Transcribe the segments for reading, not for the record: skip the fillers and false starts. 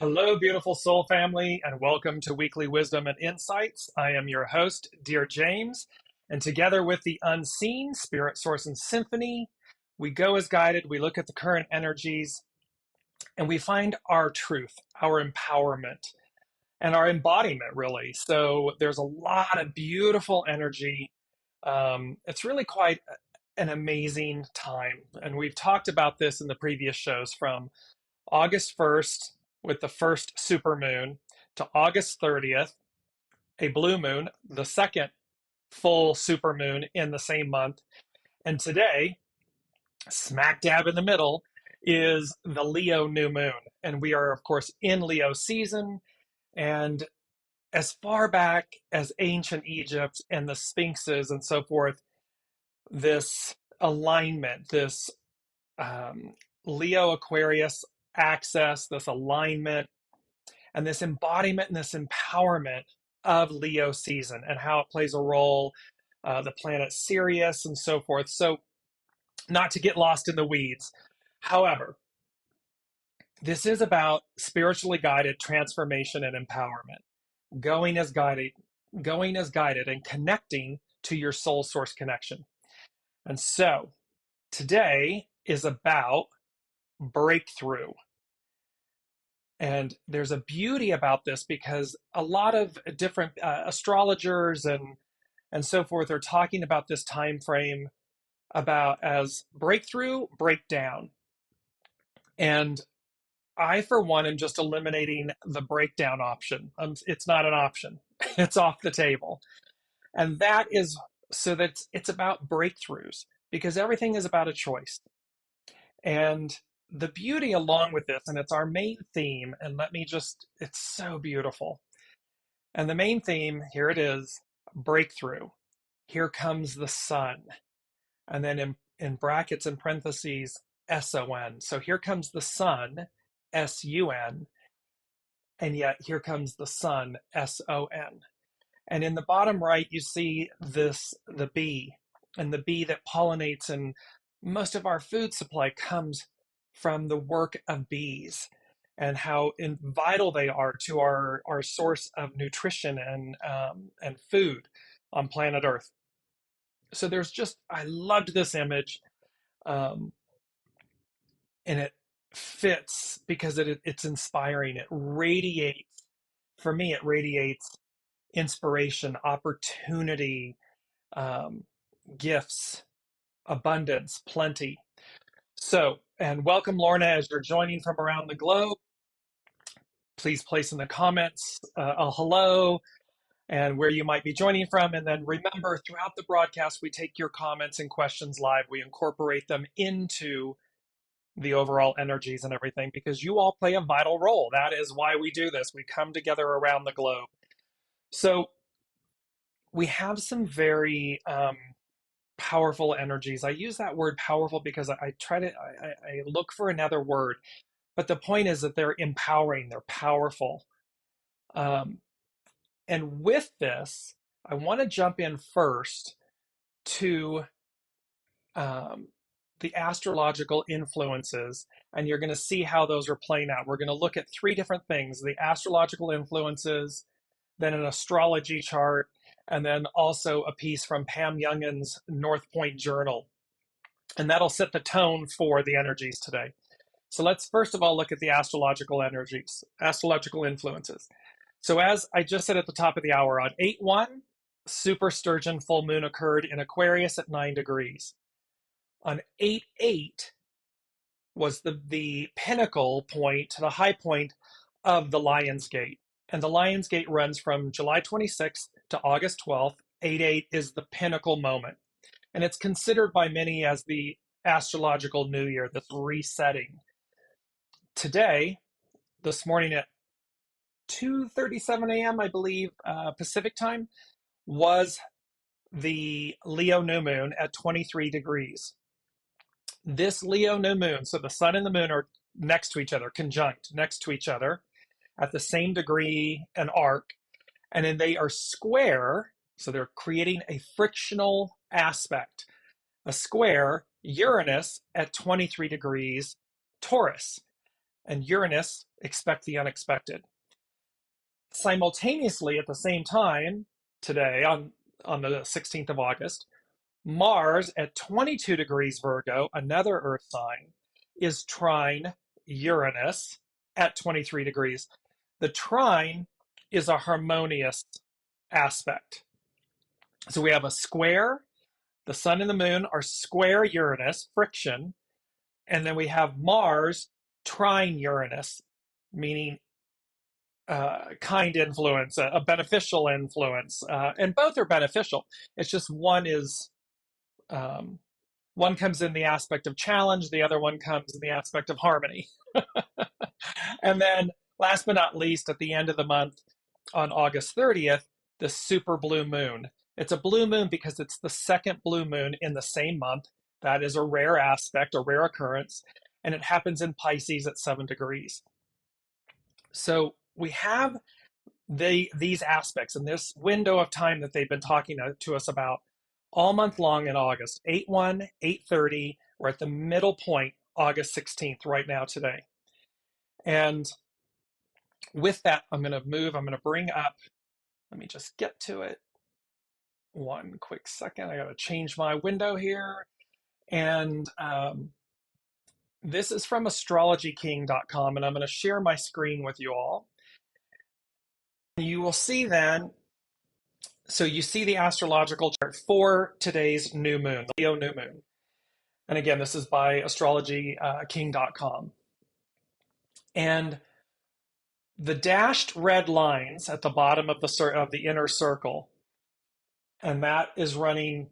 Hello, beautiful soul family, and welcome to Weekly Wisdom and Insights. I am your host, Dearjames, and together with the unseen Spirit Source and Symphony, we go as guided, we look at the current energies, and we find our truth, our empowerment, and our embodiment, really. So there's a lot of beautiful energy. It's really quite an amazing time, and we've talked about this in the previous shows from August 1st with the first supermoon to August 30th, a blue moon, the second full supermoon in the same month. And today, smack dab in the middle, is the Leo new moon. And we are, of course, in Leo season. And as far back as ancient Egypt and the sphinxes and so forth, this alignment, this Leo Aquarius access, this alignment, and this embodiment and this empowerment of Leo season and how it plays a role, the planet Sirius and so forth. So, not to get lost in the weeds. However, this is about spiritually guided transformation and empowerment, going as guided, and connecting to your soul source connection. And so, today is about breakthrough. And there's a beauty about this because a lot of different astrologers and so forth are talking about this time frame about as breakthrough, breakdown. And I, for one, am just eliminating the breakdown option. It's not an option. It's off the table. And that is so that it's about breakthroughs because everything is about a choice. And the beauty along with this, and it's our main theme, and it's so beautiful. And the main theme, here it is, breakthrough. Here comes the sun. And then in brackets and parentheses, SON. So here comes the sun, SUN, and yet here comes the sun, SON. And in the bottom right, you see the bee, and the bee that pollinates, and most of our food supply comes from the work of bees and how vital they are to our source of nutrition and food on planet Earth. So I loved this image, and it fits because it's inspiring. For me, it radiates inspiration, opportunity, gifts, abundance, plenty. So, and welcome, Lorna, as you're joining from around the globe. Please place in the comments a hello and where you might be joining from. And then remember, throughout the broadcast, we take your comments and questions live. We incorporate them into the overall energies and everything because you all play a vital role. That is why we do this. We come together around the globe. So we have some very powerful energies. I use that word powerful because I look for another word, but the point is that they're empowering, they're powerful. And with this, I want to jump in first to the astrological influences, and you're going to see how those are playing out. We're going to look at three different things: the astrological influences, then an astrology chart, and then also a piece from Pam Youngin's North Point Journal. And that'll set the tone for the energies today. So let's first of all look at the astrological energies, astrological influences. So as I just said at the top of the hour, on 8/1, super sturgeon full moon occurred in Aquarius at 9 degrees. On 8/8 was the pinnacle point, the high point of the Lion's Gate. And the Lion's Gate runs from July 26th to August 12th. 8/8 is the pinnacle moment. And it's considered by many as the astrological new year, this resetting. Today, this morning at 2:37 a.m., I believe, Pacific time, was the Leo new moon at 23 degrees. This Leo new moon, so the sun and the moon are next to each other, conjunct next to each other at the same degree and arc, and then they are square, so they're creating a frictional aspect. A square, Uranus at 23 degrees, Taurus. and Uranus, expect the unexpected. Simultaneously, at the same time, today on the 16th of August, Mars at 22 degrees Virgo, another Earth sign, is trine Uranus at 23 degrees. The trine is a harmonious aspect. So we have a square, the sun and the moon are square Uranus, friction, and then we have Mars trine Uranus, meaning kind influence, a beneficial influence, and both are beneficial. It's just one comes in the aspect of challenge, the other one comes in the aspect of harmony. And then last but not least, at the end of the month on August 30th, the super blue moon. It's a blue moon because it's the second blue moon in the same month. That is a rare aspect, a rare occurrence, and it happens in Pisces at 7 degrees. So we have these aspects in this window of time that they've been talking to us about all month long in August, 8-1, 8:30. We're at the middle point, August 16th, right now today. And with that, I'm going to bring up, let me just get to it. One quick second. I got to change my window here. And this is from astrologyking.com, and I'm going to share my screen with you all. You will see then, so you see the astrological chart for today's new moon, the Leo new moon. And again, this is by astrologyking.com. And the dashed red lines at the bottom of the inner circle, and that is running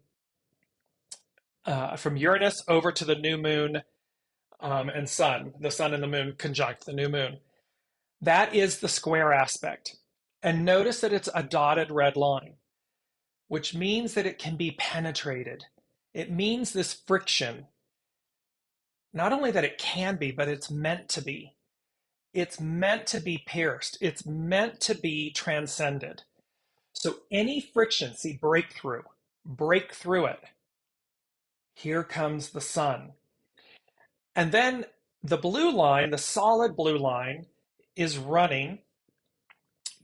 from Uranus over to the new moon and sun, the sun and the moon conjunct the new moon. That is the square aspect. And notice that it's a dotted red line, which means that it can be penetrated. It means this friction, not only that it can be, but it's meant to be. It's meant to be pierced. It's meant to be transcended. So any friction, see, break through it. Here comes the sun. And then the blue line, the solid blue line, is running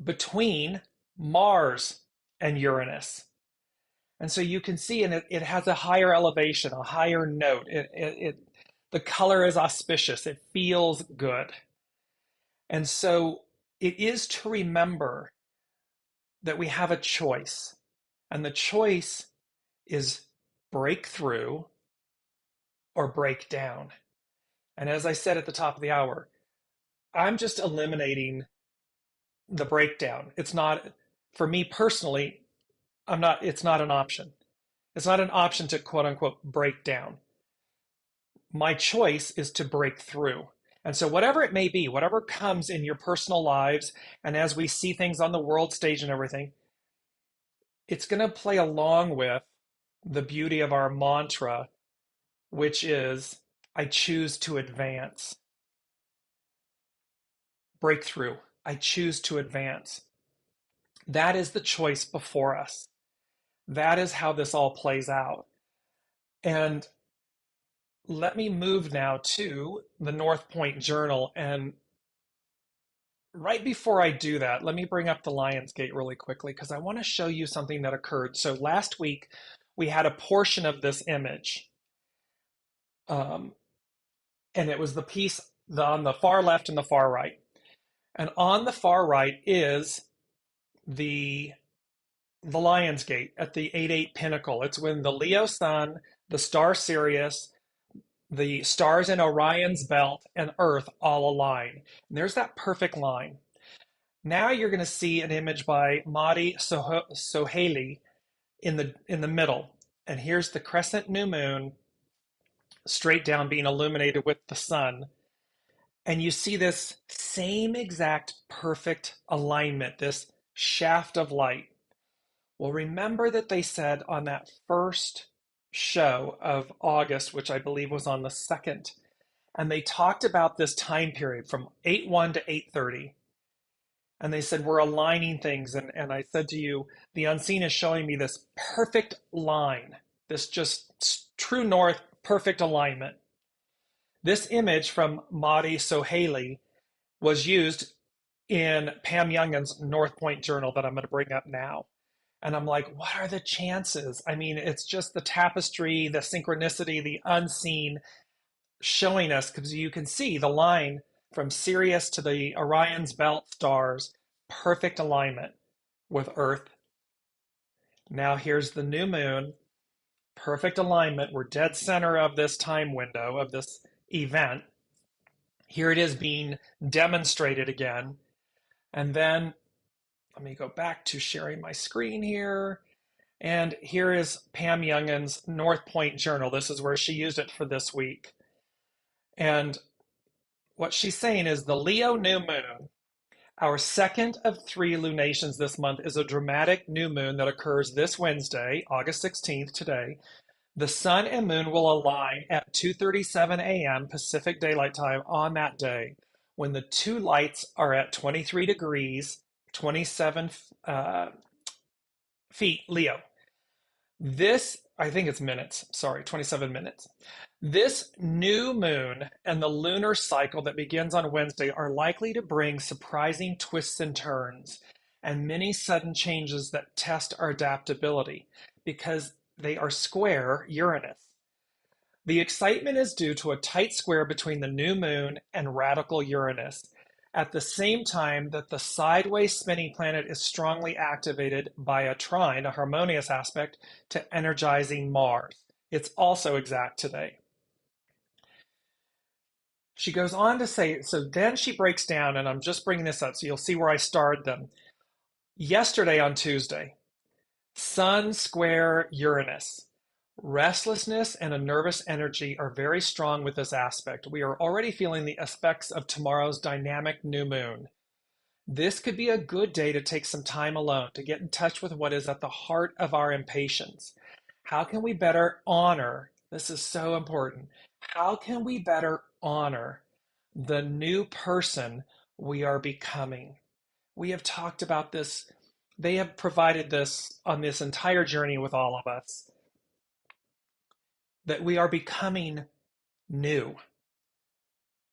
between Mars and Uranus. And so you can see, and it has a higher elevation, a higher note. The color is auspicious. It feels good. And so it is to remember that we have a choice. And the choice is break through or break down. And as I said at the top of the hour, I'm just eliminating the breakdown. It's not, for me personally, it's not an option. It's not an option to quote unquote break down. My choice is to break through. And so whatever it may be, whatever comes in your personal lives, and as we see things on the world stage and everything, it's going to play along with the beauty of our mantra, which is, I choose to advance. Breakthrough. I choose to advance. That is the choice before us. That is how this all plays out. And let me move now to the North Point Journal. And right before I do that, let me bring up the Lionsgate really quickly because I want to show you something that occurred. So last week, we had a portion of this image. And it was the piece on the far left and the far right. And on the far right is the Lionsgate at the 8-8 pinnacle. It's when the Leo sun, the star Sirius, the stars in Orion's belt, and Earth all align. And there's that perfect line. Now you're going to see an image by Mahdi Sohaili in the middle. And here's the crescent new moon straight down being illuminated with the sun. And you see this same exact perfect alignment, this shaft of light. Well, remember that they said on that first show of August, which I believe was on the 2nd, and they talked about this time period from 8-1 to 8:30. And they said, we're aligning things. And I said to you, the unseen is showing me this perfect line, this just true north, perfect alignment. This image from Mahdi Sohaili was used in Pam Youngin's North Point journal that I'm going to bring up now. And I'm like, what are the chances? I mean, it's just the tapestry, the synchronicity, the unseen showing us, because you can see the line from Sirius to the Orion's belt stars, perfect alignment with Earth. Now here's the new moon, perfect alignment. We're dead center of this time window of this event. Here it is being demonstrated again. And then let me go back to sharing my screen here. And here is Pam Youngin's North Point journal. This is where she used it for this week. And what she's saying is the Leo new moon, our second of 3 lunations this month, is a dramatic new moon that occurs this Wednesday, August 16th, today. The sun and moon will align at 2:37 a.m. Pacific Daylight Time on that day, when the two lights are at 23 degrees, 27 feet Leo. This, I think it's minutes, sorry, 27 minutes. This new moon and the lunar cycle that begins on Wednesday are likely to bring surprising twists and turns and many sudden changes that test our adaptability because they are square Uranus. The excitement is due to a tight square between the new moon and radical Uranus, at the same time that the sideways spinning planet is strongly activated by a trine, a harmonious aspect, to energizing Mars. It's also exact today. She goes on to say, so then she breaks down, and I'm just bringing this up so you'll see where I starred them. Yesterday on Tuesday, Sun square Uranus. Restlessness and a nervous energy are very strong with this aspect. We are already feeling the effects of tomorrow's dynamic new moon. This could be a good day to take some time alone to get in touch with what is at the heart of our impatience. How can we better honor? This is so important. How can we better honor the new person we are becoming? We have talked about this. They have provided this on this entire journey with all of us, that we are becoming new.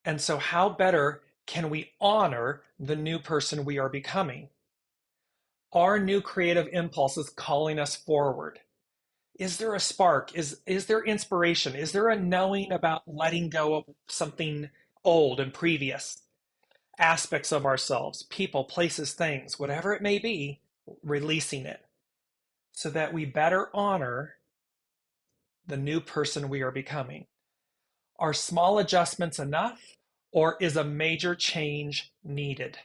And so how better can we honor the new person we are becoming? Our new creative impulse is calling us forward. Is there a spark? Is there inspiration? Is there a knowing about letting go of something old and previous? Aspects of ourselves, people, places, things, whatever it may be, releasing it so that we better honor the new person we are becoming. Are small adjustments enough, or is a major change needed?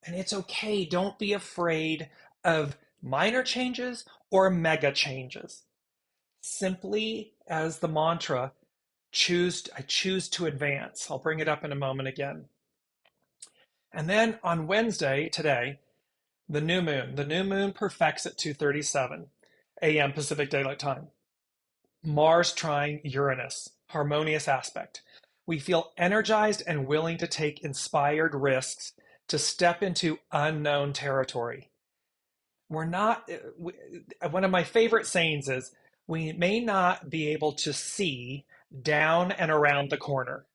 And it's okay. Don't be afraid of minor changes or mega changes. Simply as the mantra, I choose to advance. I'll bring it up in a moment again. And then on Wednesday, today, the new moon perfects at 2:37 a.m. Pacific Daylight Time. Mars trine Uranus, harmonious aspect. We feel energized and willing to take inspired risks to step into unknown territory. One of my favorite sayings is, we may not be able to see down and around the corner.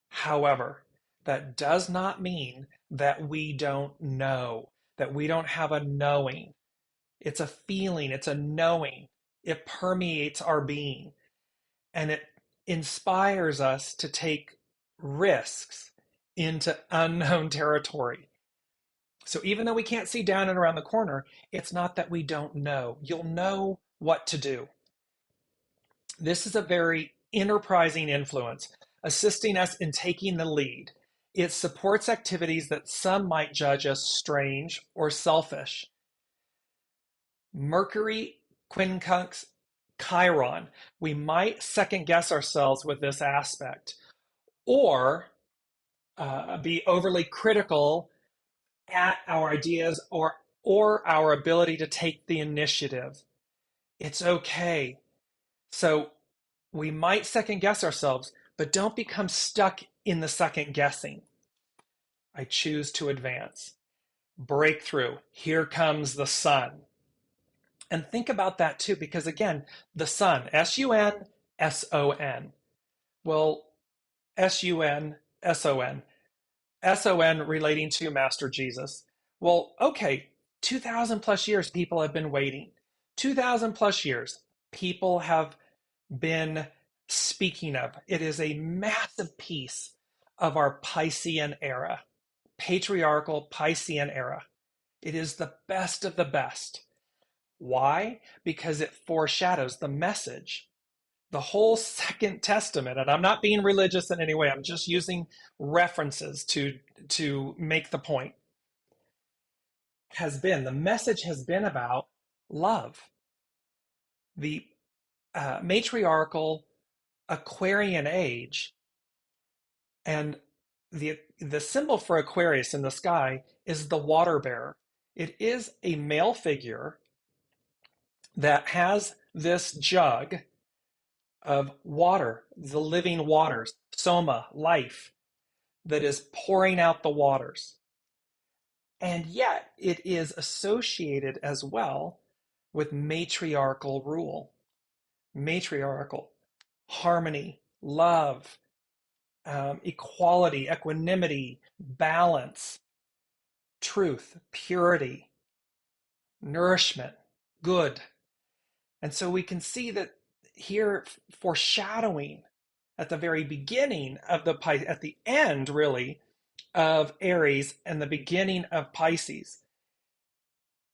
However, that does not mean that we don't know, that we don't have a knowing. It's a feeling, it's a knowing. It permeates our being, and it inspires us to take risks into unknown territory. So even though we can't see down and around the corner, it's not that we don't know. You'll know what to do. This is a very enterprising influence, assisting us in taking the lead. It supports activities that some might judge as strange or selfish. Mercury quincunx Chiron. We might second guess ourselves with this aspect, or be overly critical at our ideas or our ability to take the initiative. It's okay. So we might second guess ourselves, but don't become stuck in the second guessing. I choose to advance. Breakthrough. Here comes the sun. And think about that too, because again, the sun, S-U-N-S-O-N. Well, S-U-N-S-O-N. SON relating to Master Jesus. Well, okay, 2,000 plus years people have been waiting. 2,000 plus years people have been speaking of. It is a massive piece of our Piscean era, patriarchal Piscean era. It is the best of the best. Why? Because it foreshadows the message. The whole Second Testament, and I'm not being religious in any way, I'm just using references to make the point, the message has been about love. The matriarchal Aquarian age, and the symbol for Aquarius in the sky is the water bearer. It is a male figure that has this jug of water, the living waters, soma, life, that is pouring out the waters. And yet it is associated as well with matriarchal rule, matriarchal harmony, love, equality, equanimity, balance, truth, purity, nourishment, good. And so we can see that here, foreshadowing at the very beginning of at the end, really, of Aries and the beginning of Pisces,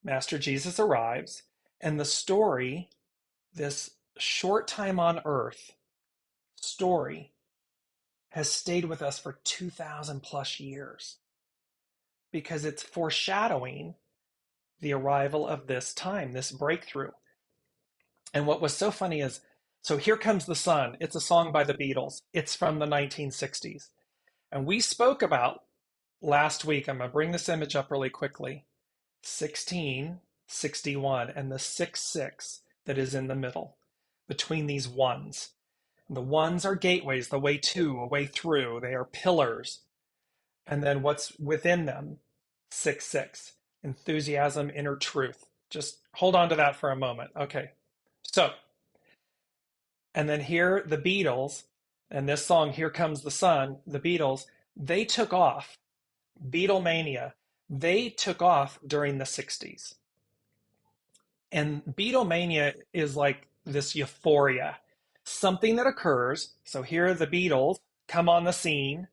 Master Jesus arrives, and the story, this short time on earth story, has stayed with us for 2,000 plus years because it's foreshadowing the arrival of this time, this breakthrough. And what was so funny is, so Here Comes the Sun. It's a song by the Beatles. It's from the 1960s. And we spoke about last week, I'm going to bring this image up really quickly, 1661 and the 6-6 that is in the middle between these ones. The ones are gateways, the way to, a way through. They are pillars. And then what's within them? 6-6, enthusiasm, inner truth. Just hold on to that for a moment. Okay. So, and then here the Beatles, and this song, Here Comes the Sun, the Beatles, they took off. Beatlemania, they took off during the 60s. And Beatlemania is like this euphoria, something that occurs. So here the Beatles come on the scene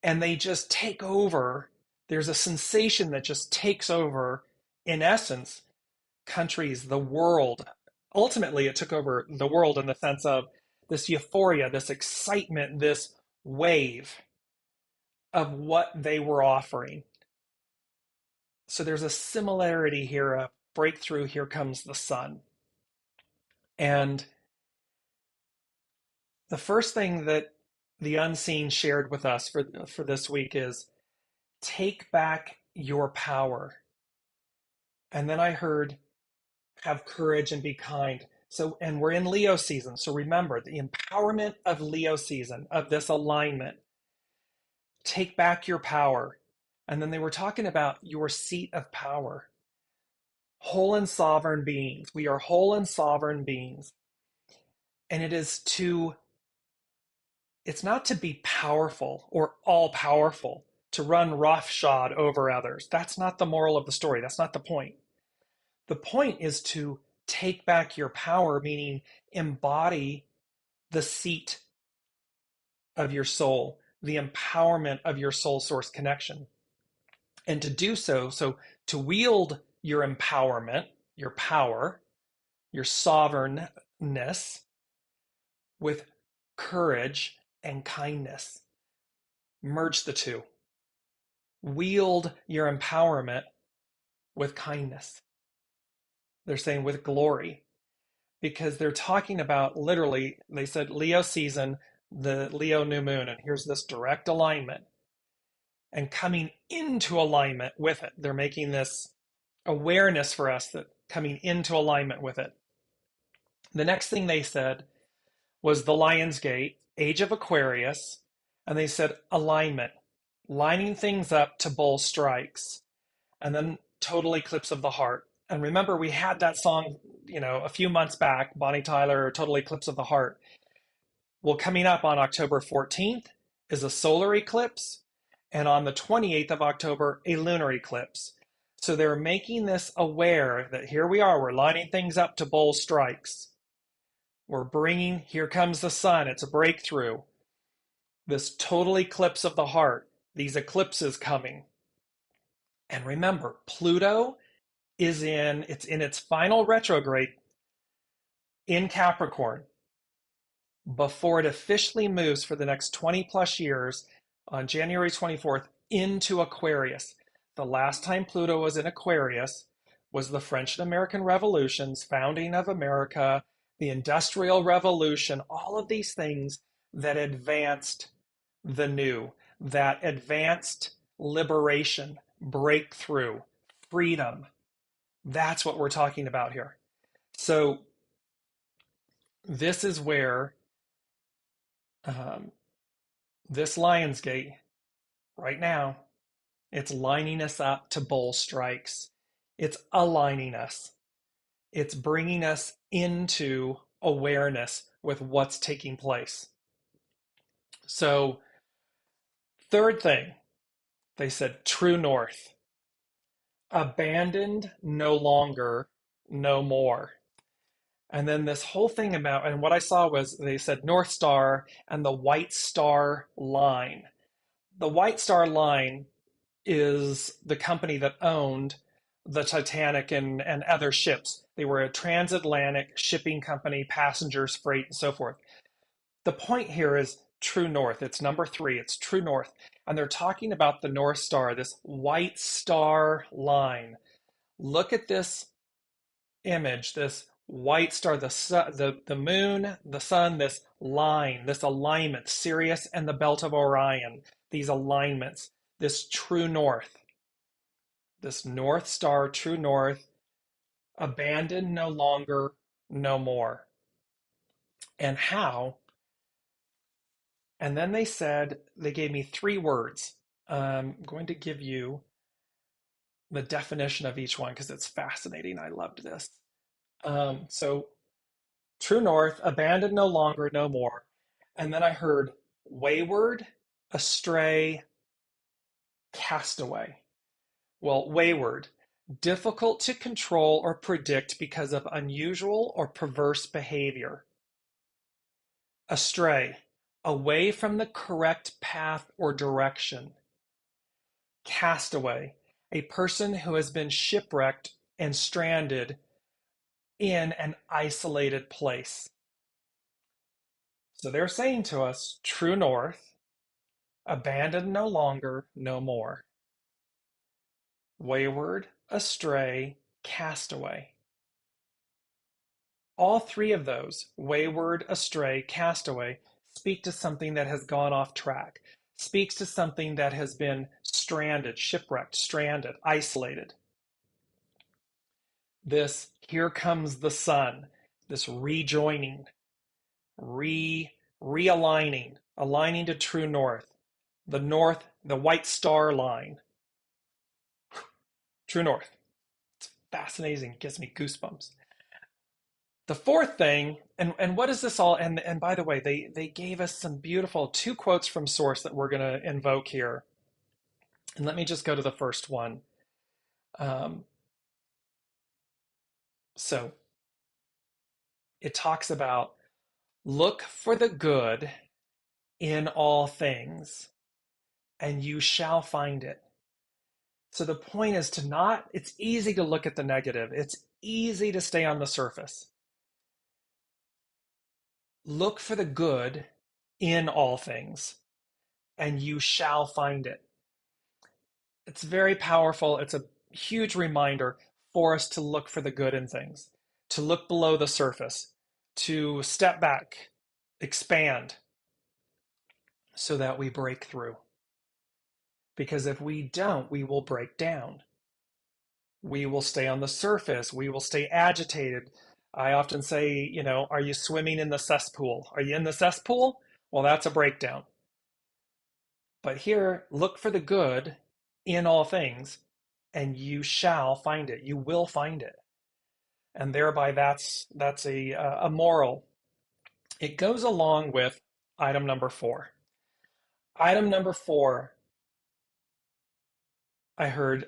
and they just take over. There's a sensation that just takes over, in essence, countries, the world. Ultimately, it took over the world in the sense of this euphoria, this excitement, this wave of what they were offering. So there's a similarity here, a breakthrough, Here Comes the Sun. And the first thing that the unseen shared with us for this week is take back your power. And then I heard have courage and be kind. So, and we're in Leo season. So remember the empowerment of Leo season, of this alignment. Take back your power. And then they were talking about your seat of power. Whole and sovereign beings. We are whole and sovereign beings. And it's not to be powerful or all powerful, to run roughshod over others. That's not the moral of the story. That's not the point. The point is to take back your power, meaning embody the seat of your soul, the empowerment of your soul source connection. And to do so to wield your empowerment, your power, your sovereignness with courage and kindness. Merge the two. Wield your empowerment with kindness. They're saying with glory, because they're talking about, literally, they said Leo season, the Leo new moon, and here's this direct alignment. And coming into alignment with it, they're making this awareness for us that coming into alignment with it. The next thing they said was the Lion's Gate, Age of Aquarius, and they said alignment, lining things up to bull strikes, and then total eclipse of the heart. And remember, we had that song, a few months back, Bonnie Tyler, Total Eclipse of the Heart. Well, coming up on October 14th is a solar eclipse, And on the 28th of October, a lunar eclipse. So they're making this aware that here we are, we're lining things up to bull strikes. We're bringing, here comes the sun, it's a breakthrough. This total eclipse of the heart, these eclipses coming. And remember, Pluto is it's in its final retrograde in Capricorn before it officially moves for the next 20 plus years on January 24th into Aquarius. The last time Pluto was in Aquarius was the French and American Revolutions, founding of America, the Industrial Revolution, all of these things that advanced the new, that advanced liberation, breakthrough, freedom. That's what we're talking about here. So this is where this Lionsgate right now, it's lining us up to bull strikes. It's aligning us. It's bringing us into awareness with what's taking place. So, third thing, they said true north. Abandoned, no longer, no more. And then this whole thing about, and what I saw was they said North Star and the White Star Line. The White Star Line is the company that owned the Titanic and other ships. They were a transatlantic shipping company, passengers, freight, and so forth. The point here is true north. It's number 3. It's true north. And they're talking about the North Star, this White Star Line. Look at this image, this white star, the moon, the sun, this line, this alignment, Sirius and the belt of Orion, these alignments, this true north, this North Star, true north, abandoned, no longer, no more. And how? And then they said, they gave me 3 words. I'm going to give you the definition of each one because it's fascinating. I loved this. So true north, abandoned, no longer, no more. And then I heard wayward, astray, castaway. Well, wayward, difficult to control or predict because of unusual or perverse behavior. Astray, away from the correct path or direction. Castaway, a person who has been shipwrecked and stranded in an isolated place. So they're saying to us, true north, abandoned no longer, no more. Wayward, astray, castaway. All 3 of those, wayward, astray, castaway, speak to something that has gone off track, speaks to something that has been stranded, shipwrecked, stranded, isolated. This, here comes the sun, this rejoining, realigning, aligning to true north, the White Star Line, true north. It's fascinating, it gives me goosebumps. The fourth thing, and what is this all? And by the way, they gave us some beautiful 2 quotes from source that we're going to invoke here. And let me just go to the first one. So it talks about look for the good in all things, and you shall find it. So the point is to not, it's easy to look at the negative. It's easy to stay on the surface. Look for the good in all things, and you shall find it. It's very powerful. It's a huge reminder for us to look for the good in things, to look below the surface, to step back, expand, so that we break through. Because if we don't, we will break down. We will stay on the surface. We will stay agitated. I often say, are you swimming in the cesspool? Are you in the cesspool? Well, that's a breakdown. But here, look for the good in all things, and you shall find it. You will find it. And thereby, that's a moral. It goes along with item number 4. Item number 4, I heard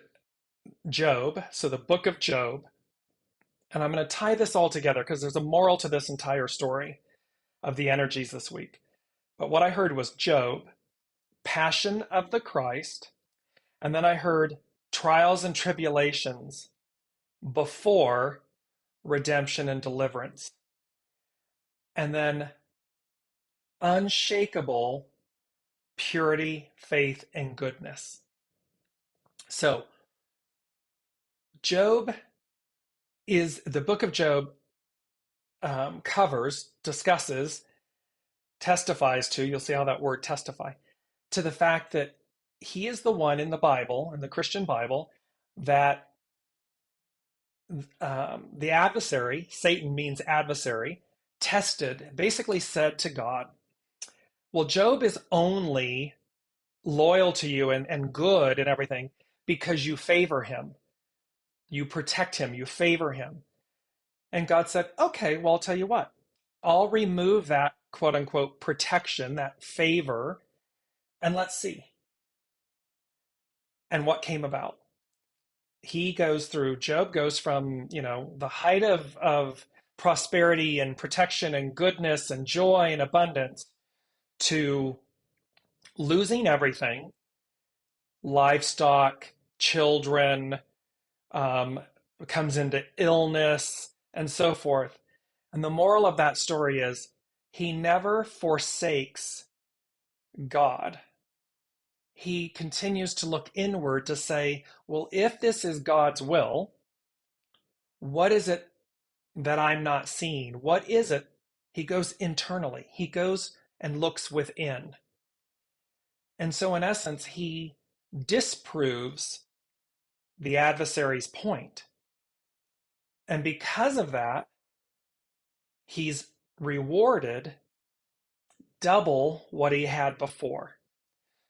Job, so the book of Job, and I'm going to tie this all together because there's a moral to this entire story of the energies this week. But what I heard was Job, Passion of the Christ, and then I heard trials and tribulations before redemption and deliverance, and then unshakable purity, faith, and goodness. So, Job is the book of Job covers, discusses, testifies to, you'll see how that word testify, to the fact that he is the one in the Bible, in the Christian Bible, that the adversary, Satan means adversary, tested, basically said to God, well, Job is only loyal to you and good and everything because you favor him, you protect him, you favor him. And God said, okay, well, I'll tell you what, I'll remove that quote unquote protection, that favor, and let's see. And what came about? Job goes from, the height of prosperity and protection and goodness and joy and abundance to losing everything, livestock, children, comes into illness and so forth. And the moral of that story is he never forsakes God. He continues to look inward to say, well, if this is God's will, what is it that I'm not seeing? What is it? He goes internally. He goes and looks within. And so, in essence, he disproves the adversary's point. And because of that, he's rewarded double what he had before.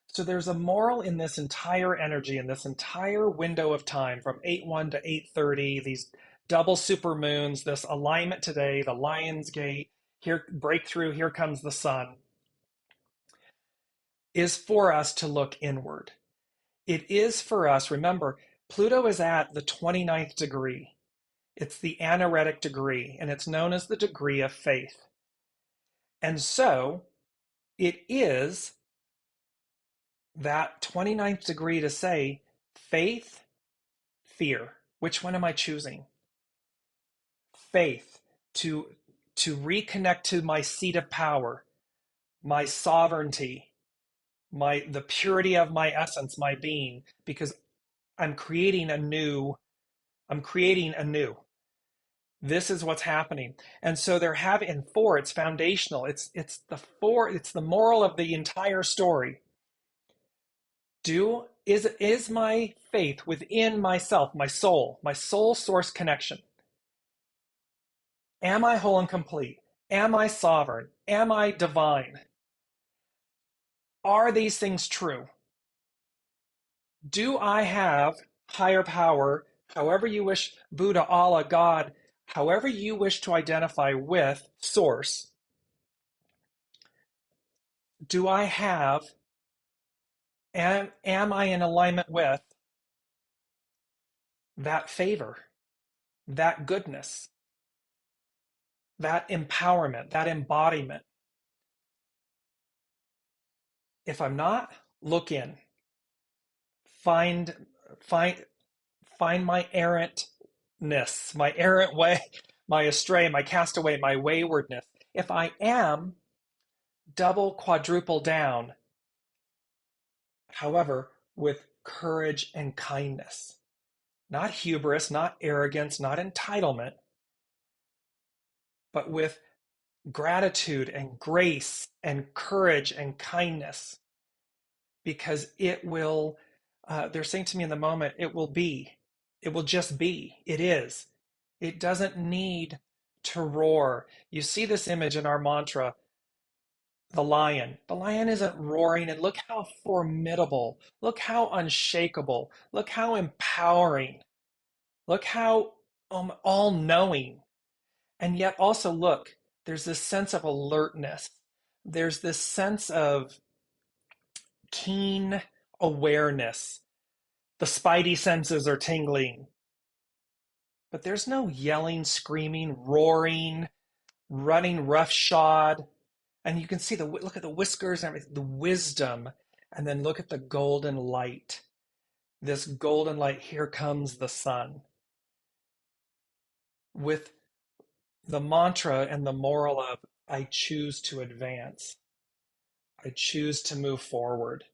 So there's a moral in this entire energy, in this entire window of time from 8:1 to 8:30, these double super moons, this alignment today, the Lion's Gate, here breakthrough, here comes the sun, is for us to look inward. It is for us, remember, Pluto is at the 29th degree. It's the anaretic degree, and it's known as the degree of faith. And so it is that 29th degree to say faith, fear. Which one am I choosing? Faith, to reconnect to my seat of power, my sovereignty, the purity of my essence, my being, because I'm creating anew. This is what's happening. And so they're having, and four, it's foundational. It's the moral of the entire story. Is my faith within myself, my soul source connection? Am I whole and complete? Am I sovereign? Am I divine? Are these things true? Do I have higher power, however you wish, Buddha, Allah, God, however you wish to identify with source? Do I have, am I in alignment with that favor, that goodness, that empowerment, that embodiment? If I'm not, look in. Find find find my errantness, my errant way, my astray, my castaway, my waywardness. If I am, double, quadruple down, however, with courage and kindness. Not hubris, not arrogance, not entitlement, but with gratitude and grace and courage and kindness. Because it will, they're saying to me in the moment, it will be. It will just be. It is. It doesn't need to roar. You see this image in our mantra, the lion. The lion isn't roaring, and look how formidable. Look how unshakable. Look how empowering. Look how all-knowing. And yet also look, there's this sense of alertness. There's this sense of keen awareness. The spidey senses are tingling, but there's no yelling, screaming, roaring, running roughshod. And you can see look at the whiskers and everything, the wisdom, and then look at the golden light. This golden light, here comes the sun. With the mantra and the moral of, I choose to advance. I choose to move forward.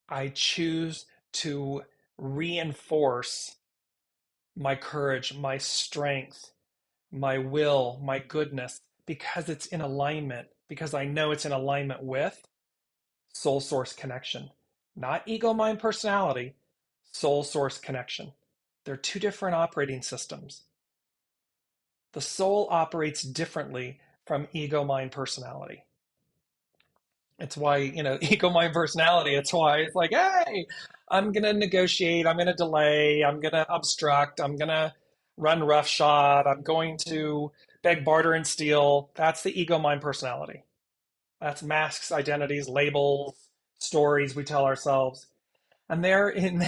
I choose to reinforce my courage, my strength, my will, my goodness, because it's in alignment, because I know it's in alignment with soul source connection. Not ego, mind, personality, soul source connection. They're two different operating systems. The soul operates differently from ego, mind, personality. It's why, ego, mind, personality, it's why it's like, hey, I'm going to negotiate, I'm going to delay, I'm going to obstruct, I'm going to run roughshod, I'm going to beg, barter, and steal. That's the ego, mind, personality. That's masks, identities, labels, stories we tell ourselves. And they're in,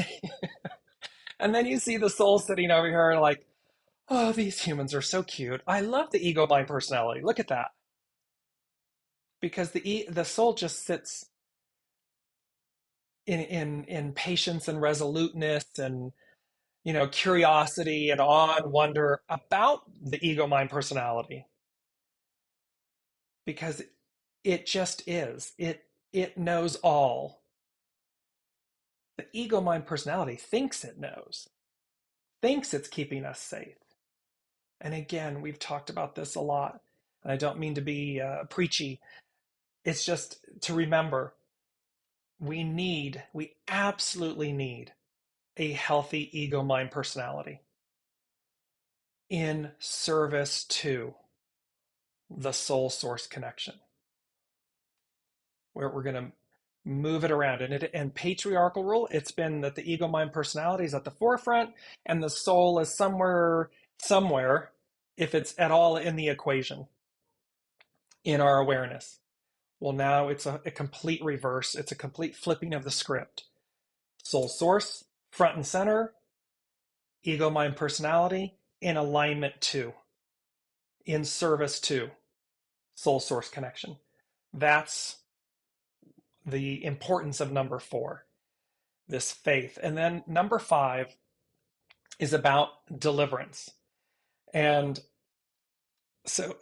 and then you see the soul sitting over here like, oh, these humans are so cute. I love the ego, mind, personality. Look at that. Because the soul just sits in patience and resoluteness and curiosity and awe and wonder about the ego mind personality, because it just is, it knows all. The ego mind personality thinks it knows, thinks it's keeping us safe. And again, we've talked about this a lot, and I don't mean to be preachy. It's just to remember, we absolutely need a healthy ego mind personality in service to the soul source connection, where we're going to move it around. And patriarchal rule, it's been that the ego mind personality is at the forefront and the soul is somewhere, if it's at all in the equation, in our awareness. Well, now it's a complete reverse. It's a complete flipping of the script. Soul source, front and center, ego mind personality, in alignment to, in service to soul source connection. That's the importance of number 4, this faith. And then number 5 is about deliverance. And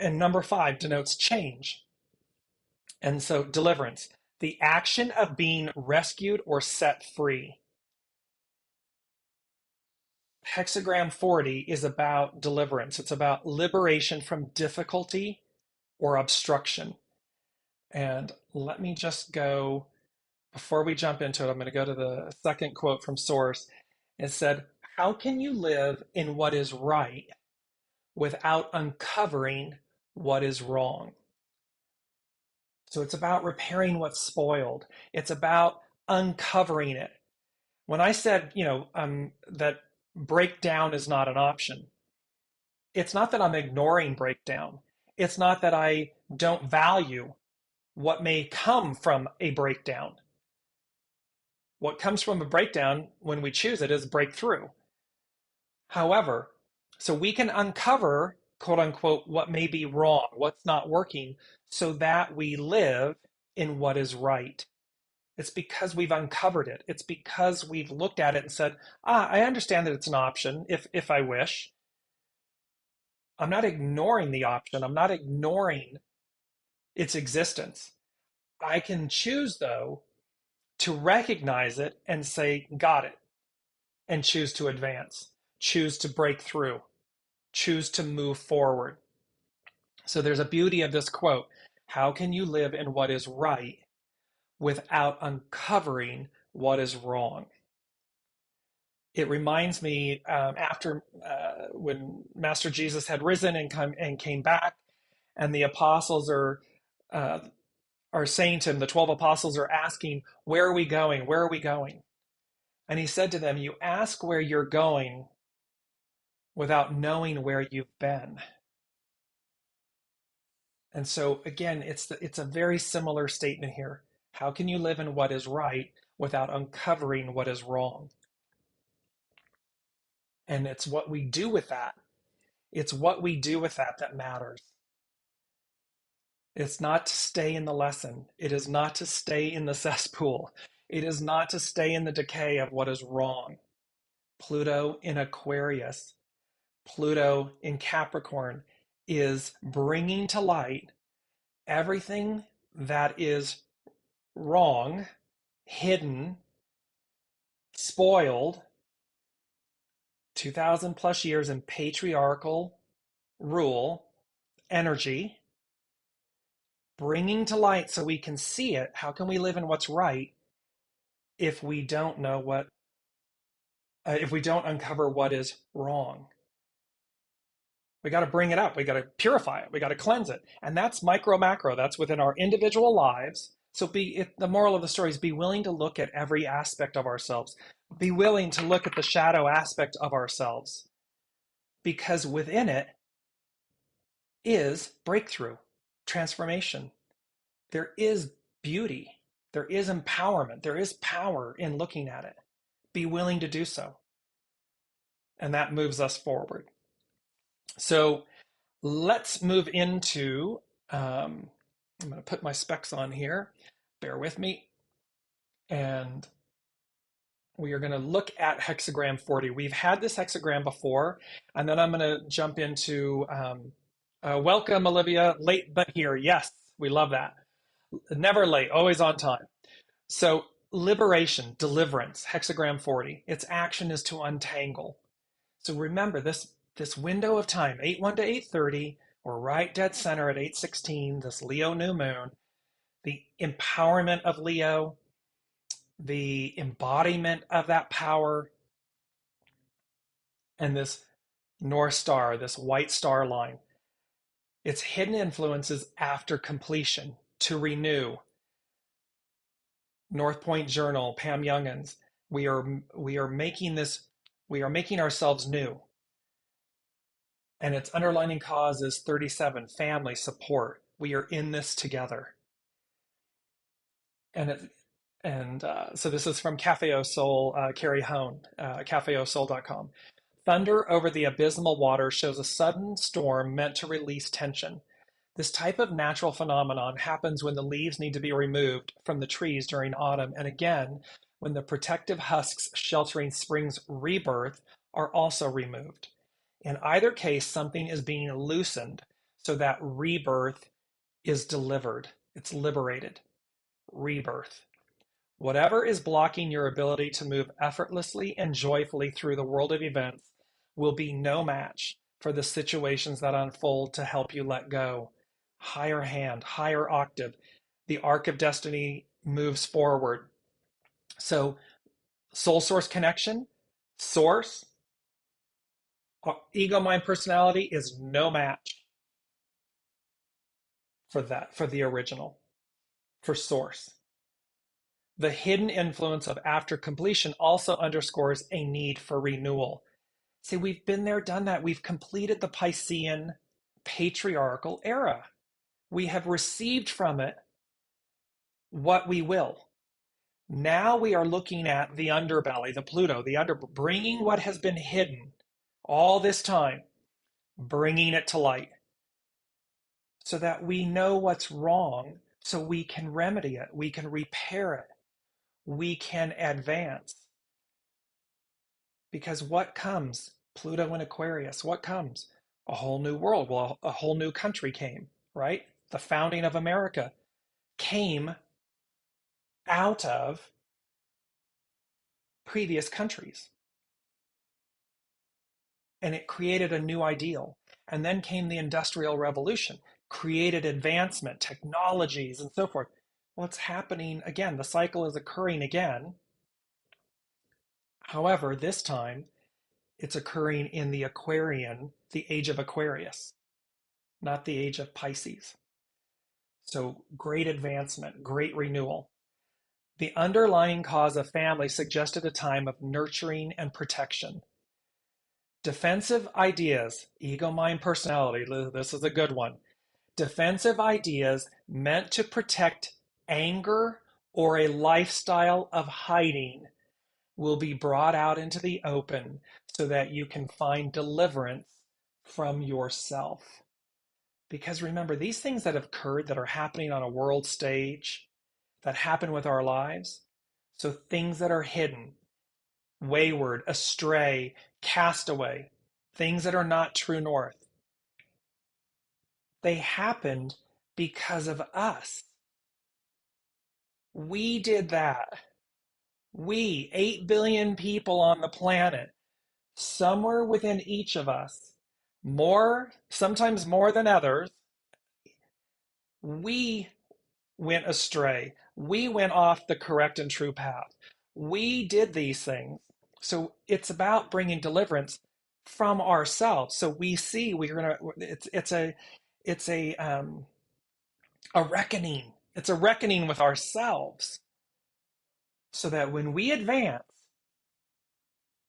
number 5 denotes change. And so deliverance, the action of being rescued or set free. Hexagram 40 is about deliverance. It's about liberation from difficulty or obstruction. And let me just go, before we jump into it, I'm going to go to the second quote from Source. It said, how can you live in what is right without uncovering what is wrong? So it's about repairing what's spoiled. It's about uncovering it. When I said, that breakdown is not an option, it's not that I'm ignoring breakdown. It's not that I don't value what may come from a breakdown. What comes from a breakdown, when we choose it, is breakthrough. However, so we can uncover, quote unquote, what may be wrong, what's not working, so that we live in what is right. It's because we've uncovered it. It's because we've looked at it and said, I understand that it's an option if I wish. I'm not ignoring the option. I'm not ignoring its existence. I can choose, though, to recognize it and say, got it, and choose to advance, choose to break through, choose to move forward. So there's a beauty of this quote. How can you live in what is right without uncovering what is wrong? It reminds me, after when Master Jesus had risen and came back, and the apostles uh, are saying to him, the 12 apostles are asking, where are we going? Where are we going? And he said to them, you ask where you're going without knowing where you've been. And so again, it's a very similar statement here. How can you live in what is right without uncovering what is wrong. And it's what we do with that. It's what we do with that that matters. It's not to stay in the lesson. It is not to stay in the cesspool. It is not to stay in the decay of what is wrong. Pluto in Aquarius, Pluto in Capricorn is bringing to light everything that is wrong, hidden, spoiled, 2,000 plus years in patriarchal rule, energy, bringing to light so we can see it. How can we live in what's right if we don't know if we don't uncover what is wrong? We got to bring it up. We got to purify it. We got to cleanse it. And that's micro, macro. That's within our individual lives. So the moral of the story is be willing to look at every aspect of ourselves. Be willing to look at the shadow aspect of ourselves. Because within it is breakthrough, transformation. There is beauty. There is empowerment. There is power in looking at it. Be willing to do so. And that moves us forward. So let's move into, I'm going to put my specs on here. Bear with me. And we are going to look at hexagram 40. We've had this hexagram before, and then I'm going to jump into, welcome, Olivia, late but here. Yes, we love that. Never late, always on time. So liberation, deliverance, hexagram 40. Its action is to untangle. So remember this window of time, 8:1 to 8:30, we're right dead center at 8:16, this Leo new moon, the empowerment of Leo, the embodiment of that power, and this North Star, this white star line. Its hidden influences after completion, to renew. North Point Journal, Pam Youngins, we are making ourselves new. And its underlining cause is 37, family support. We are in this together. So this is from Cafe Au Sol, Carrie Hone, cafeausol.com. Thunder over the abysmal water shows a sudden storm meant to release tension. This type of natural phenomenon happens when the leaves need to be removed from the trees during autumn, and again, when the protective husks sheltering spring's rebirth are also removed. In either case, something is being loosened so that rebirth is delivered. It's liberated. Rebirth. Whatever is blocking your ability to move effortlessly and joyfully through the world of events will be no match for the situations that unfold to help you let go. Higher hand, higher octave. The arc of destiny moves forward. So, soul source connection, source, ego, mind, personality is no match for that, for the original, for source. The hidden influence of after completion also underscores a need for renewal. See, we've been there, done that. We've completed the Piscean patriarchal era. We have received from it what we will. Now we are looking at the underbelly, the Pluto, bringing what has been hidden all this time, bringing it to light so that we know what's wrong, so we can remedy it, we can repair it, we can advance. Because what comes? Pluto in Aquarius, what comes? A whole new world. Well, a whole new country came, right? The founding of America came out of previous countries. And it created a new ideal. And then came the Industrial Revolution, created advancement, technologies, and so forth. What's happening again? The cycle is occurring again. However, this time it's occurring in the age of Aquarius, not the age of Pisces. So great advancement, great renewal. The underlying cause of family suggested a time of nurturing and protection. Defensive ideas, ego, mind, personality, this is a good one. Defensive ideas meant to protect anger or a lifestyle of hiding will be brought out into the open so that you can find deliverance from yourself. Because remember, these things that have occurred that are happening on a world stage, that happen with our lives, so things that are hidden, wayward, astray, castaway, things that are not true north, they happened because of us. We did that. We, 8 billion people on the planet, somewhere within each of us, more, sometimes more than others, we went astray. We went off the correct and true path. We did these things. So it's about bringing deliverance from ourselves. So we see we're gonna. It's a reckoning. It's a reckoning with ourselves. So that when we advance,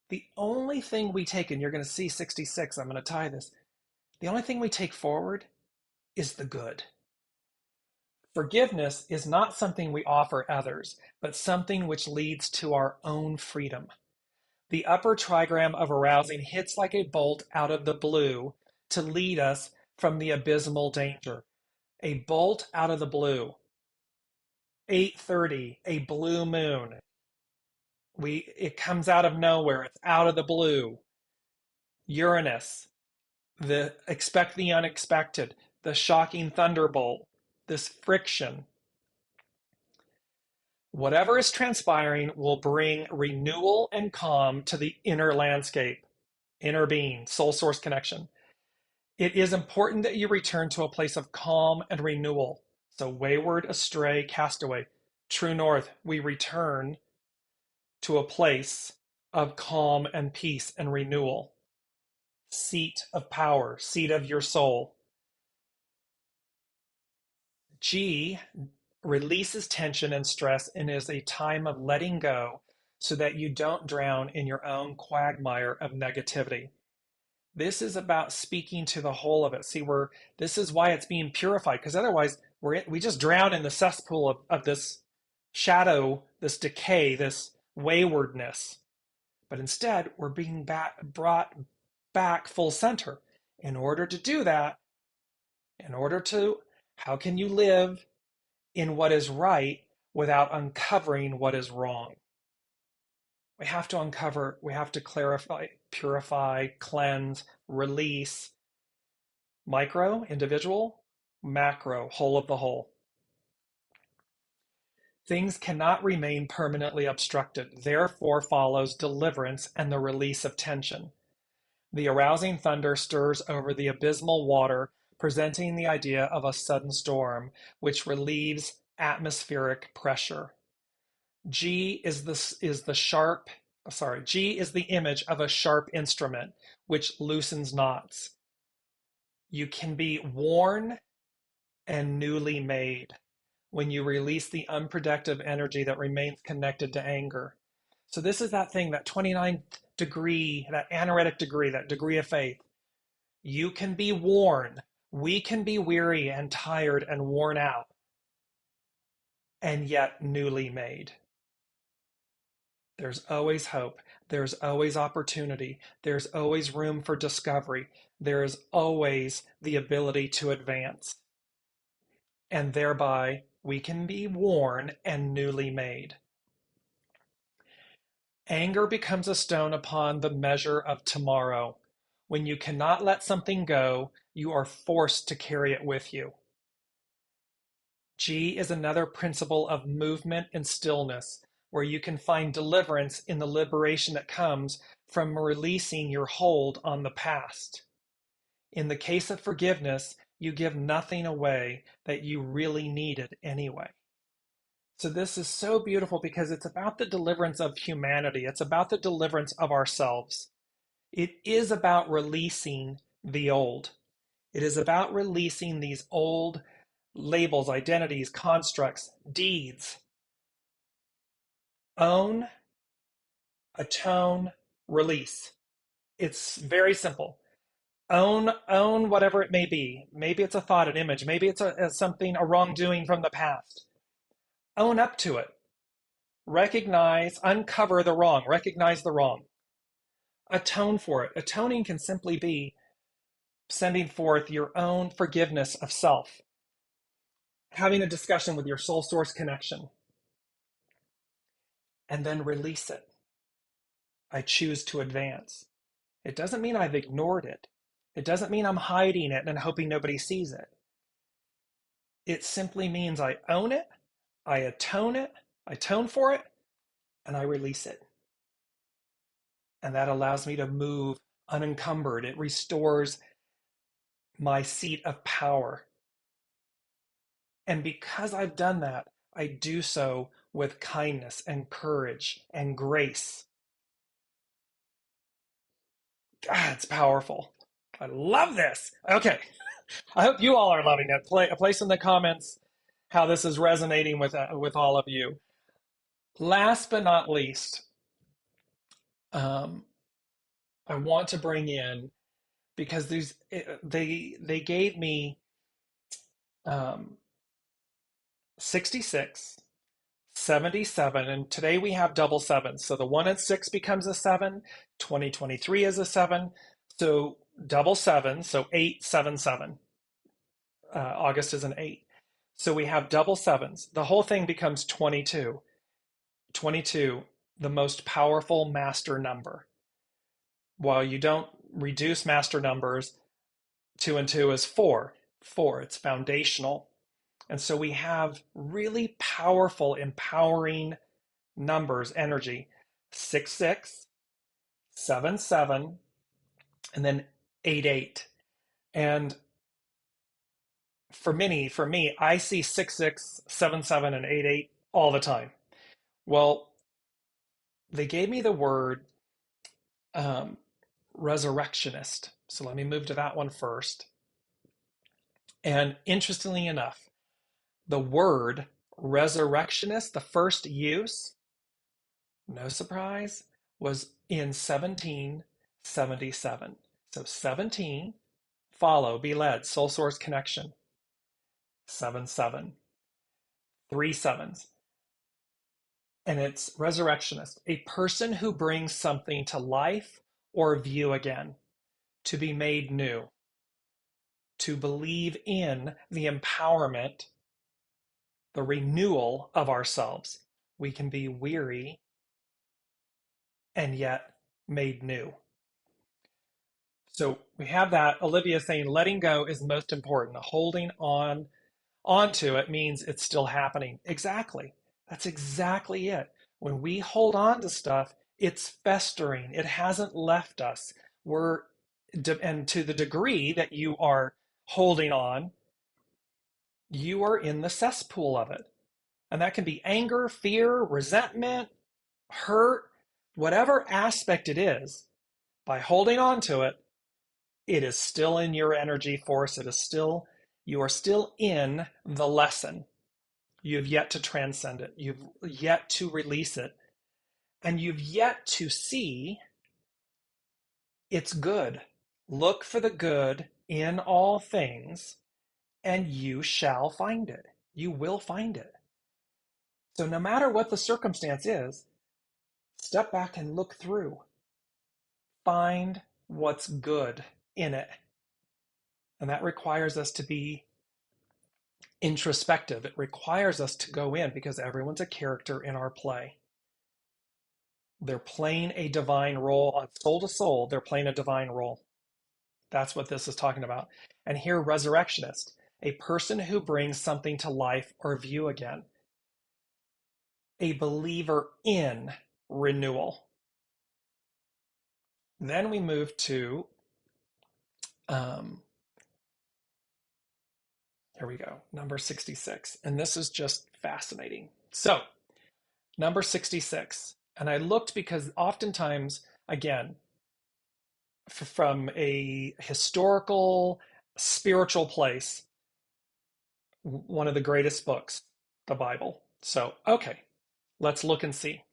the only thing we take, and you're going to see 66. I'm going to tie this. The only thing we take forward is the good. Forgiveness is not something we offer others, but something which leads to our own freedom. The upper trigram of arousing hits like a bolt out of the blue to lead us from the abysmal danger. A bolt out of the blue. 8:30, a blue moon. It comes out of nowhere. It's out of the blue. Uranus, expect the unexpected, the shocking thunderbolt, this friction. Whatever is transpiring will bring renewal and calm to the inner landscape, inner being, soul source connection. It is important that you return to a place of calm and renewal. So wayward, astray, castaway, true north, we return to a place of calm and peace and renewal. Seat of power, seat of your soul. G releases tension and stress and is a time of letting go so that you don't drown in your own quagmire of negativity. This is about speaking to the whole of it. See, this is why it's being purified, because otherwise we just drown in the cesspool of this shadow, this decay, this waywardness. But instead, we're being brought back full center. In order to do that, how can you live in what is right without uncovering what is wrong? We have to uncover, we have to clarify, purify, cleanse, release. Micro, individual, macro, whole of the whole. Things cannot remain permanently obstructed. Therefore follows deliverance and the release of tension. The arousing thunder stirs over the abysmal water, presenting the idea of a sudden storm, which relieves atmospheric pressure. G is the image of a sharp instrument, which loosens knots. You can be worn and newly made when you release the unproductive energy that remains connected to anger. So this is that thing, that 29th degree, that anaretic degree, that degree of faith. You can be worn. We can be weary and tired and worn out, and yet newly made. There's always hope. There's always opportunity. There's always room for discovery. There is always the ability to advance. And thereby, we can be worn and newly made. Anger becomes a stone upon the measure of tomorrow. When you cannot let something go, you are forced to carry it with you. G is another principle of movement and stillness, where you can find deliverance in the liberation that comes from releasing your hold on the past. In the case of forgiveness, you give nothing away that you really needed anyway. So this is so beautiful because it's about the deliverance of humanity. It's about the deliverance of ourselves. It is about releasing the old. It is about releasing these old labels, identities, constructs, deeds. Own, atone, release. It's very simple. Own whatever it may be. Maybe it's a thought, an image. Maybe it's a wrongdoing from the past. Own up to it. Recognize, uncover the wrong, recognize the wrong, atone for it. Atoning can simply be sending forth your own forgiveness of self, having a discussion with your soul source connection, and then release it. I choose to advance. It doesn't mean I've ignored it. It doesn't mean I'm hiding it and hoping nobody sees it. It simply means I own it, I atone for it, and I release it. And that allows me to move unencumbered. It restores my seat of power. And because I've done that, I do so with kindness and courage and grace. God, it's powerful. I love this. Okay. I hope you all are loving it. Place in the comments how this is resonating with all of you. Last but not least, I want to bring in, because they gave me 66, 77, and today we have double sevens. So the 1 and 6 becomes a 7, 2023 is a 7, so double 7, so 877. August is an 8. So we have double sevens. The whole thing becomes 22. 22, the most powerful master number. While you don't reduce master numbers, 2 and 2 is 4. 4, it's foundational. And so we have really powerful, empowering numbers, energy. 6, 6, 7, 7, and then 8, 8. And for me, I see 6, 6, 7, 7, and 8, 8 all the time. Well, they gave me the word resurrectionist. So let me move to that one first. And interestingly enough, the word resurrectionist, the first use, no surprise, was in 1777. So 17, follow, be led, soul source connection. 7, 7, 3 sevens. And it's resurrectionist, a person who brings something to life or view again, to be made new, to believe in the empowerment, the renewal of ourselves. We can be weary and yet made new. So we have that. Olivia saying letting go is most important. Holding onto it means it's still happening. Exactly. That's exactly it. When we hold on to stuff, it's festering. It hasn't left us. And to the degree that you are holding on, you are in the cesspool of it. And that can be anger, fear, resentment, hurt, whatever aspect it is. By holding on to it, it is still in your energy force. You are still in the lesson. You've yet to transcend it. You've yet to release it. And you've yet to see it's good. Look for the good in all things, and you shall find it. You will find it. So no matter what the circumstance is, step back and look through. Find what's good in it. And that requires us to be introspective. It requires us to go in because everyone's a character in our play. They're playing a divine role on soul to soul. They're playing a divine role. That's what this is talking about. And here, resurrectionist, a person who brings something to life or view again. A believer in renewal. Then we move to, here we go, number 66. And this is just fascinating. So, number 66. And I looked because oftentimes, again, from a historical, spiritual place, one of the greatest books, the Bible. So, okay, let's look and see.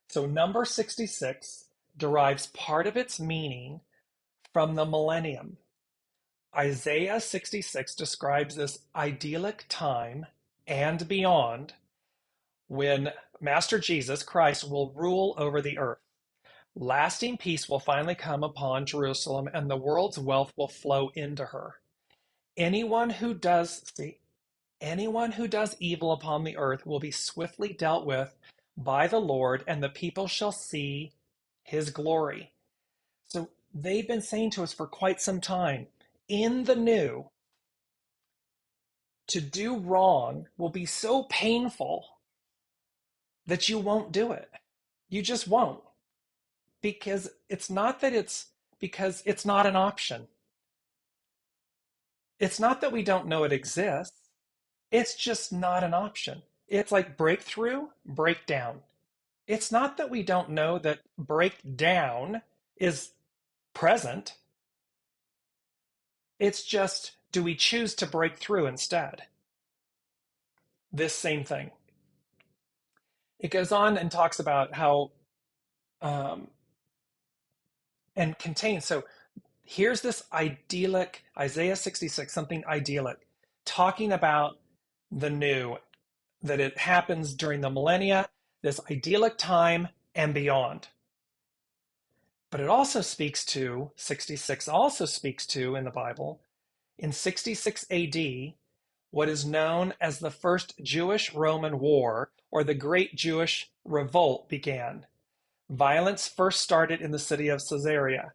So, number 66 derives part of its meaning from the millennium. Isaiah 66 describes this idyllic time and beyond when Master Jesus Christ will rule over the earth. Lasting peace will finally come upon Jerusalem, and the world's wealth will flow into her. Anyone who does evil upon the earth will be swiftly dealt with by the Lord, and the people shall see his glory. So they've been saying to us for quite some time, in the new, to do wrong will be so painful that you won't do it. You just won't. Because it's not that because it's not an option. It's not that we don't know it exists. It's just not an option. It's like breakthrough, breakdown. It's not that we don't know that breakdown is present. It's just, do we choose to break through instead? This same thing. It goes on and talks about how, and contains, so here's this idyllic, Isaiah 66, something idyllic, talking about the new, that it happens during the millennia, this idyllic time and beyond. But it also speaks to, 66 also speaks to in the Bible, in 66 AD, what is known as the First Jewish-Roman War, or the Great Jewish Revolt, began. Violence first started in the city of Caesarea.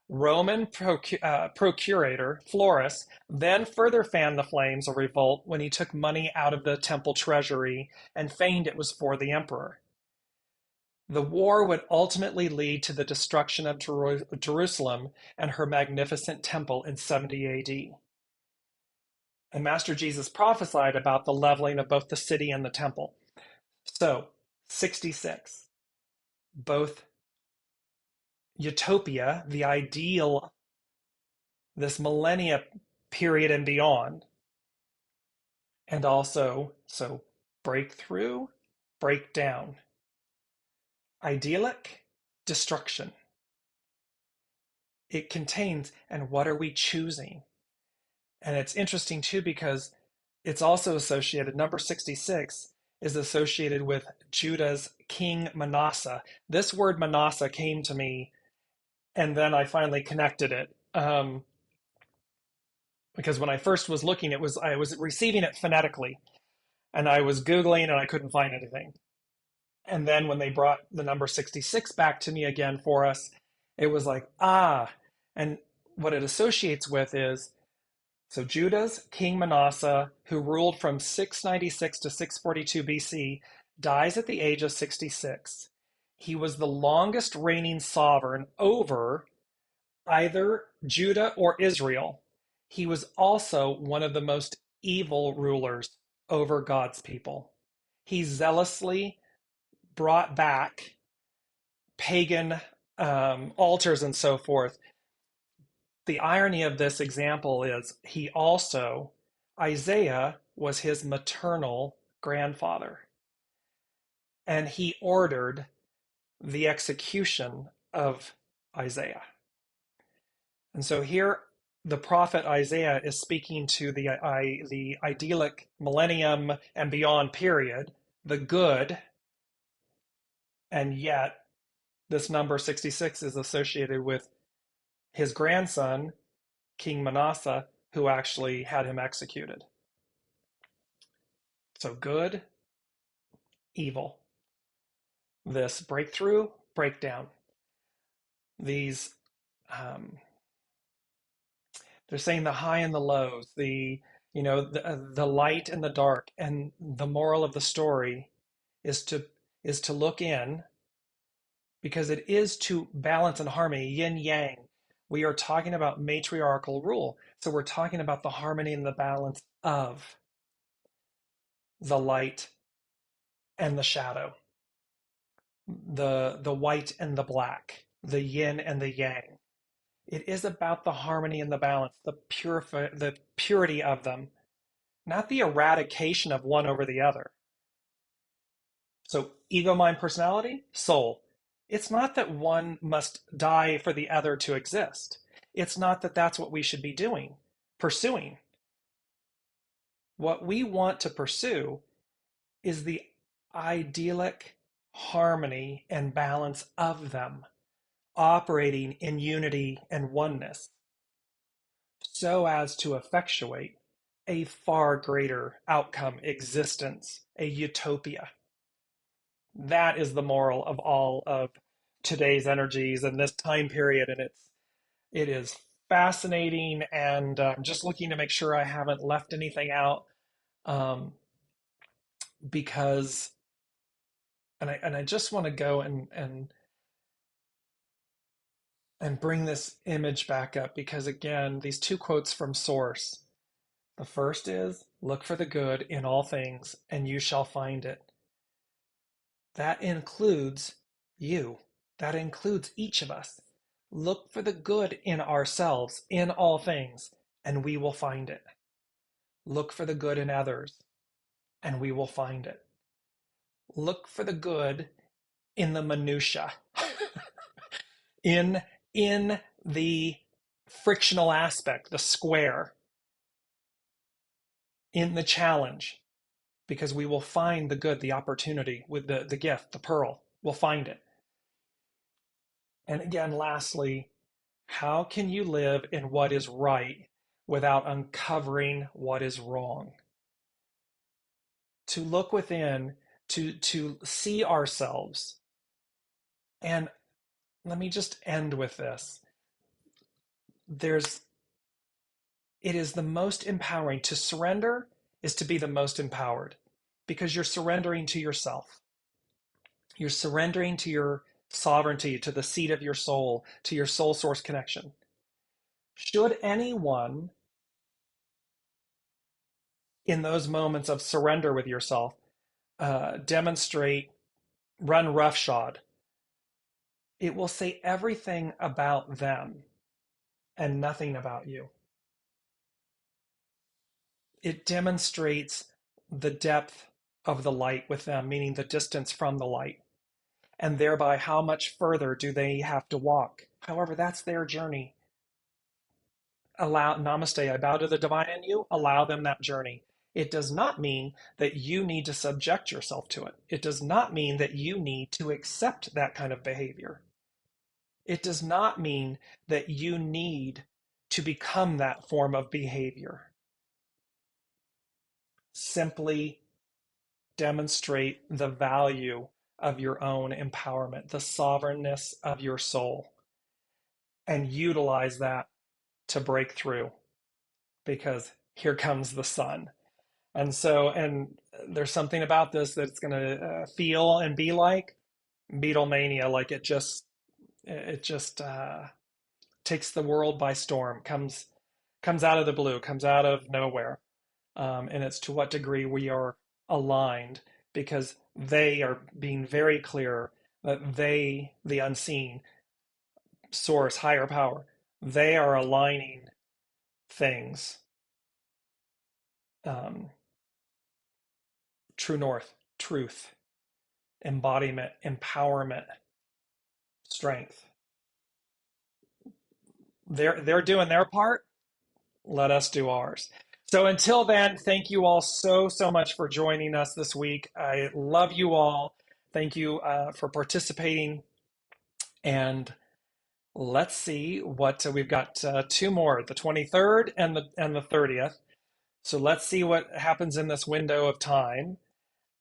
Roman procurator Florus then further fanned the flames of revolt when he took money out of the temple treasury and feigned it was for the emperor. The war would ultimately lead to the destruction of Jerusalem and her magnificent temple in 70 AD. And Master Jesus prophesied about the leveling of both the city and the temple. So, 66, both utopia, the ideal, this millennia period and beyond, and also, so breakthrough, breakdown, idyllic, destruction. It contains, and what are we choosing? And it's interesting too, because it's also associated, number 66 is associated with Judah's king Manasseh. This word Manasseh came to me, and then I finally connected it. Because when I first was looking, I was receiving it phonetically, and I was Googling and I couldn't find anything. And then when they brought the number 66 back to me again for us, it was like, and what it associates with is, so Judah's king Manasseh, who ruled from 696 to 642 BC, dies at the age of 66. He was the longest reigning sovereign over either Judah or Israel. He was also one of the most evil rulers over God's people. He zealously brought back pagan altars and so forth. The irony of this example is Isaiah was his maternal grandfather, and he ordered the execution of Isaiah. And so here the prophet Isaiah is speaking to the idyllic millennium and beyond period, the good, and yet this number 66 is associated with his grandson, King Manasseh, who actually had him executed. So good, evil. This breakthrough, breakdown. These, they're saying the high and the lows, the light and the dark, and the moral of the story is to look in, because it is to balance and harmony, yin yang. We are talking about matriarchal rule, so we're talking about the harmony and the balance of the light and the shadow, the white and the black, the yin and the yang. It is about the harmony and the balance, the purity of them, not the eradication of one over the other. So ego, mind, personality, soul. It's not that one must die for the other to exist. It's not that that's what we should be pursuing. What we want to pursue is the idyllic harmony and balance of them, operating in unity and oneness, so as to effectuate a far greater outcome existence, a utopia. That is the moral of all of today's energies and this time period, and it is fascinating. And I'm just looking to make sure I haven't left anything out, um, because and I just want to go and bring this image back up, because again, these two quotes from Source. The first is, look for the good in all things and you shall find it. That includes you. That includes each of us. Look for the good in ourselves in all things and we will find it. Look for the good in others and we will find it. Look for the good in the minutia, in the frictional aspect, the square, in the challenge, because we will find the good, the opportunity with the gift, the pearl. We'll find it. And again, lastly, how can you live in what is right without uncovering what is wrong? To look within, to see ourselves. And let me just end with this. It is the most empowering. To surrender is to be the most empowered, because you're surrendering to yourself. You're surrendering to your sovereignty, to the seat of your soul, to your soul source connection. Should anyone in those moments of surrender with yourself demonstrate, run roughshod, it will say everything about them and nothing about you. It demonstrates the depth of the light with them, meaning the distance from the light, and thereby how much further do they have to walk. However, that's their journey. Namaste, I bow to the divine in you, allow them that journey. It does not mean that you need to subject yourself to it. It does not mean that you need to accept that kind of behavior. It does not mean that you need to become that form of behavior. Simply demonstrate the value of your own empowerment, the sovereignness of your soul, and utilize that to break through, because here comes the sun. And so, and there's something about this that's going to feel and be like Beatlemania, like it just takes the world by storm, comes out of the blue, comes out of nowhere. And it's to what degree we are aligned, because they are being very clear that they, the unseen source, higher power, they are aligning things. True north, truth, embodiment, empowerment, strength. They're doing their part. Let us do ours. So until then, thank you all so much for joining us this week. I love you all. Thank you for participating. And let's see what we've got. Two more, the 23rd and the 30th. So let's see what happens in this window of time.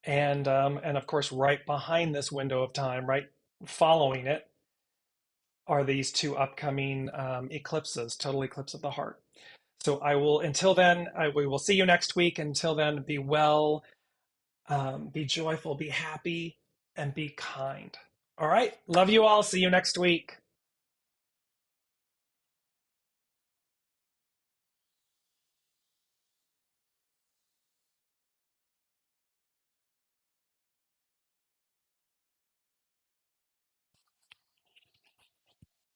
And of course, right behind this window of time, right following it, are these two upcoming eclipses, total eclipse of the heart. So until then, we will see you next week. Until then, be well, be joyful, be happy, and be kind. All right. Love you all. See you next week.